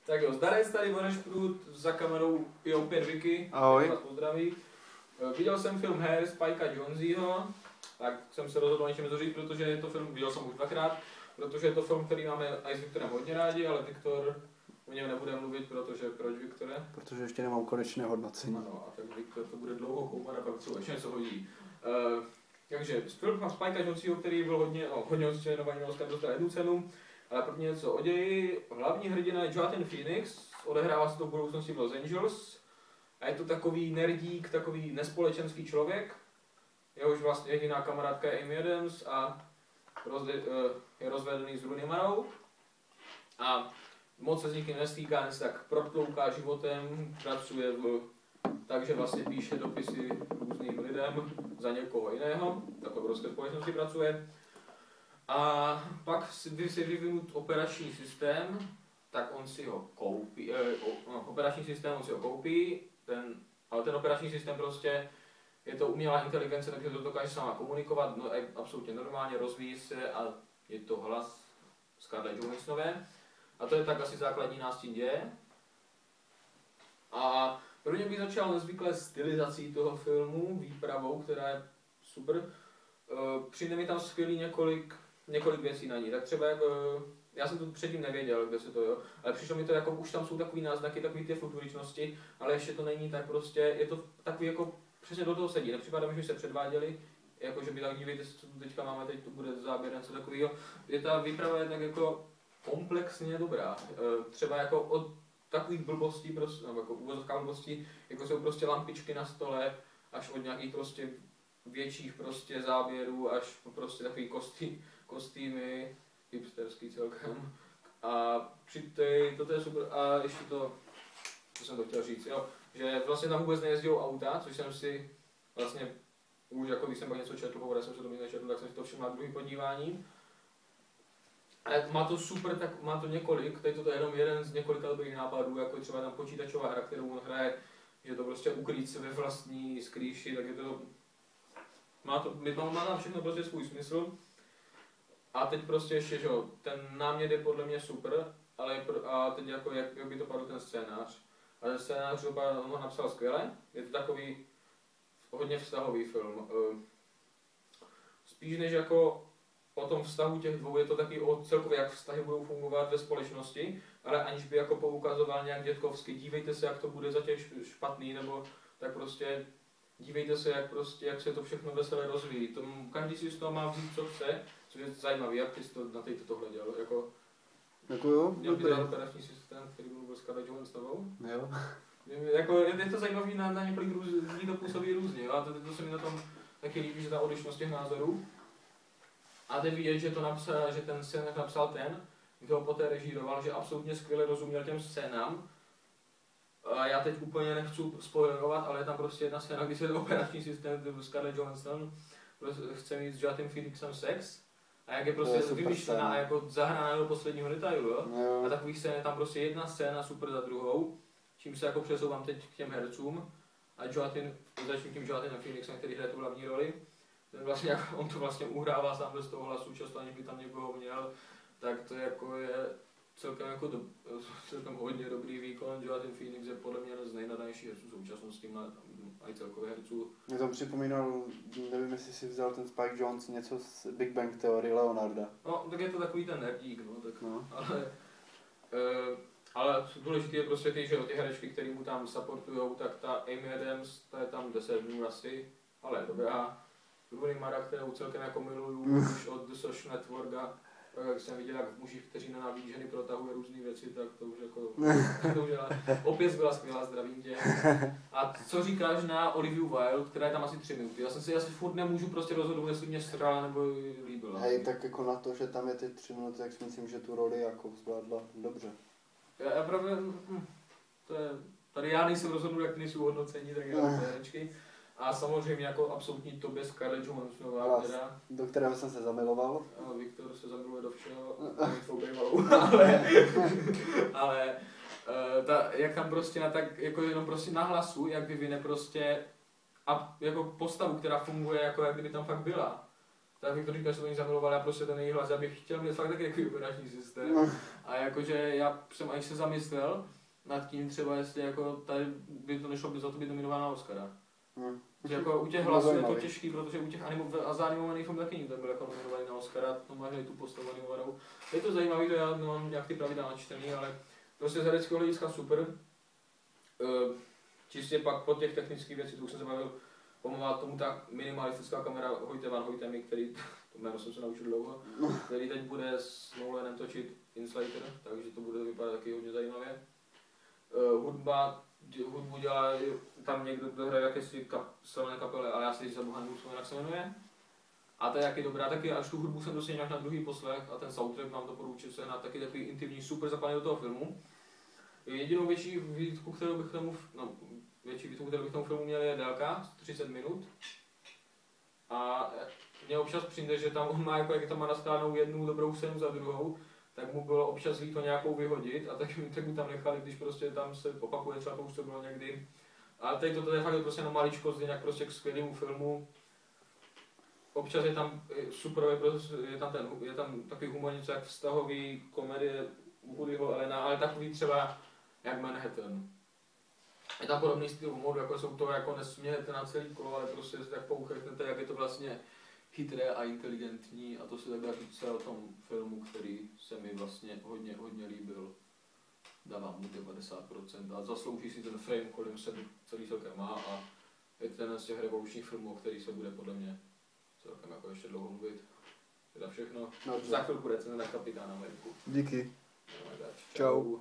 Tak jo, zdarec tady Vonešprut, za kamerou je opět Vicky. Ahoj. Vás pozdraví. Viděl jsem film Hair Spikea Jonzeho, tak jsem se rozhodl o něčem říct, protože je to film, viděl jsem už dvakrát, protože je to film, který máme i s Viktorem hodně rádi, ale Viktor o něm nebude mluvit, protože proč, Viktore? Protože ještě nemám konečné hodnocení. Ano, a tak Viktor to bude dlouho koumat a pak co ještě něco hodí. Takže film Spikea Jonzeho, který byl hodně oceňovaný, Oscar dostal jednu cenu, ale první něco o ději. Hlavní hrdina je Joaquin Phoenix, odehrává se to v budoucnosti v Los Angeles a je to takový nerdík, takový nespolečenský člověk. Jehož vlastně jediná kamarádka je Amy Adams a je rozvedený s Rooney Marou a moc se s nikým nestýká, jen se tak protlouká životem, pracuje takže vlastně píše dopisy různým lidem za někoho jiného, tak v obrovské společnosti pracuje. A pak si vyvinut operační systém, tak on si ho koupí, ale ten operační systém prostě je to umělá inteligence, takže to dokáže sama komunikovat, no je absolutně normálně, rozvíjí se a je to hlas Scarlett Johanssonové. A to je tak asi základní nástin děje. A prvně bych začal nezvyklé stylizací toho filmu, výpravou, která je super. Přijde mi tam skvělý několik věcí na ní. Tak třeba já jsem to předtím nevěděl, kde se to jo, ale přišlo mi to jako, už tam jsou takový náznaky, takový ty futuričnosti, ale ještě to není tak prostě, je to takový jako, přesně do toho sedí, nepřipadá mi, že se předváděli, jako že by tak dívejte, co tu teďka máme, teď tu bude záběr, něco takového. Je ta výprava je tak jako komplexně dobrá, třeba jako od takových blbostí, prostě, nebo jako úvozovká blbostí, jako jsou prostě lampičky na stole, až od nějakých prostě větších prostě záběrů, až po prostě takový kostýmy, hipsterský celkem. A toto je super, a ještě to, co jsem to chtěl říct, jo, že vlastně tam vůbec nejezdí auta, což jsem si vlastně už jako když jsem pak něco četl, pokud jsem se to nečetl, tak jsem si to všiml na druhý podívání. Ale má to super, tak má to několik, tady to je jenom jeden z několika dobrých nápadů, jako je třeba tam počítačová hra, kterou on hraje, že to prostě ukrýt se ve vlastní skrýši, tak je to, má tam všechno prostě svůj smysl. A teď prostě ještě, že jo, ten námět je podle mě super, ale a teď jako jak by to padl ten scénář. A ten scénář on ho napsal skvěle, je to takový hodně vztahový film. Spíš než jako o tom vztahu těch dvou, je to taky o celkově, jak vztahy budou fungovat ve společnosti, ale aniž by jako poukazoval nějak dětkovsky, dívejte se, jak to bude za těch špatný, nebo tak prostě dívejte se, jak se to všechno veselé rozvíjí. Každý si z toho má vzít, co chce, což je zajímavý, jak ty jsi to na to hleděl, jako jo, měl by ten operační systém, který byl Scarlett Johanssonovou. Jo. Jako, je to zajímavý, na několik lidí to působí různě, jo? A to se mi na tom taky líbí, že ta odlišnost těch názorů. A teď vidět, že že ten scénář napsal ten, kdo ho poté režíroval, že absolutně skvěle rozuměl těm scénám. A já teď úplně nechci spoilerovat, ale je tam prostě jedna scéna, kdy se ten operační systém Scarlett Johansson chce mít s Joaquinem Phoenixem sex. A jak je prostě vymyšlená a jako zahraná do posledního detailu, jo? A takových scén je tam prostě jedna scéna super za druhou, čím se jako přesouvám teď k těm hercům. A začnu tím Joaquinem Phoenixem, který hraje tu hlavní roli. Ten vlastně, on to vlastně uhrává sám bez toho hlasu, často aniž by tam někoho měl, tak to jako je celkem hodně dobrý výkon. Joaquin Phoenix je podle mě jeden z nejnadanějších herců současnosti, a i celkově herců. Mě to připomínal, nevím, jestli si vzal ten Spike Jonze, něco z Big Bang Theory Leonarda. No, tak je to takový ten nerdík, no, tak, no. Ale důležité je prostě ty herečky, které mu tam supportujou, tak ta Amy Adams, ta je tam 10 dnů asi, ale dobrá. Rooney Mara, kterou celkem jako miluju už od The Social Network a jak jsem viděl, jak v mužích, kteří nenávidí ženy, protahuje různé věci, tak to už jako, opět byla skvělá, zdravím tě. A co říkáš na Oliviu Wilde, která je tam asi 3 minuty? Já jsem si asi furt nemůžu prostě rozhodnout, jestli mě srala nebo líbila. Hej, tak jako na to, že tam je ty 3 minuty, tak si myslím, že tu roli jako zvládla dobře. Já právě, tady já nejsem rozhodnut, jak nejsou hodnocení, tak já herečky. A samozřejmě jako absolutní tobě Scarlett Johanssonová, do kterého jsem se zamiloval. A Viktor se zamiluje do všeho, ale jak tam prostě tak jako jenom prostě na hlasu, jak vyvine prostě a jako postavu, která funguje jako jak kdyby tam fakt byla. tak Viktorka se do ní zamilovala, já prostě ten její hlas, já bych chtěl mít fakt taky takový operační systém. A jakože já jsem ani se zamyslel nad tím třeba, jestli jako tady by to nešlo by za to být nominována na Oscara. Že jako u těch hlasů je to těžký, protože u těch zanimovaných filmů taky nikdo byl jako nominovaný na Oscara, to máš i tu postavu animovanou. Je to zajímavé, to já nemám nějak ty pravidla načtený, ale prostě z hereckého hlediska super. Čistě pak po těch technických věcí, to už jsem se bavil, pomáhá tomu ta minimalistická kamera Hoyte van Hoytemi, který, to jméno jsem se naučil dlouho, který teď bude s Nolanem točit Inslater, takže to bude vypadat taky hodně zajímavě. Hudbu dělá tam někdo, kdo hraje jakési silné kapele, ale já si za boha nevím, jak se jmenuje. A to je jaký dobrá, taky až tu hudbu jsem dostal nějak na druhý poslech a ten soundtrack vám to poručil se na taky takový intimní, super zapálení do toho filmu. Jedinou větší výtku, kterou bych tomu filmu měl, je délka, 30 minut. A mně občas přijde, že tam on má, jako jak tam má naskládanou jednu dobrou scénu za druhou, tak mu bylo občas líto nějakou vyhodit a tak mu tam nechali, když prostě tam se opakuje, třeba to už to bylo někdy. Ale tady to je fakt prostě na maličkost, jinak prostě k skvělému filmu. Občas je tam super, je tam takový humor, něco jak vztahový komedie Woodyho Allena, ale takový třeba jak Manhattan. Je tam podobný styl humoru, jako jsou to, jako nesmějete na celý kolo, ale prostě se tak pouchnete, jak je to vlastně chytré a inteligentní a to se tak dá říct o tom filmu, který se mi vlastně hodně líbil. Dávám mu 90% a zaslouží si ten frame, kolem se celý celkem má a je ten z těch revolučních filmů, o který se bude podle mě celkem jako ještě dlouho mluvit. To je všechno. Za chvilku recenze na Kapitána Ameriku. Díky. Čau.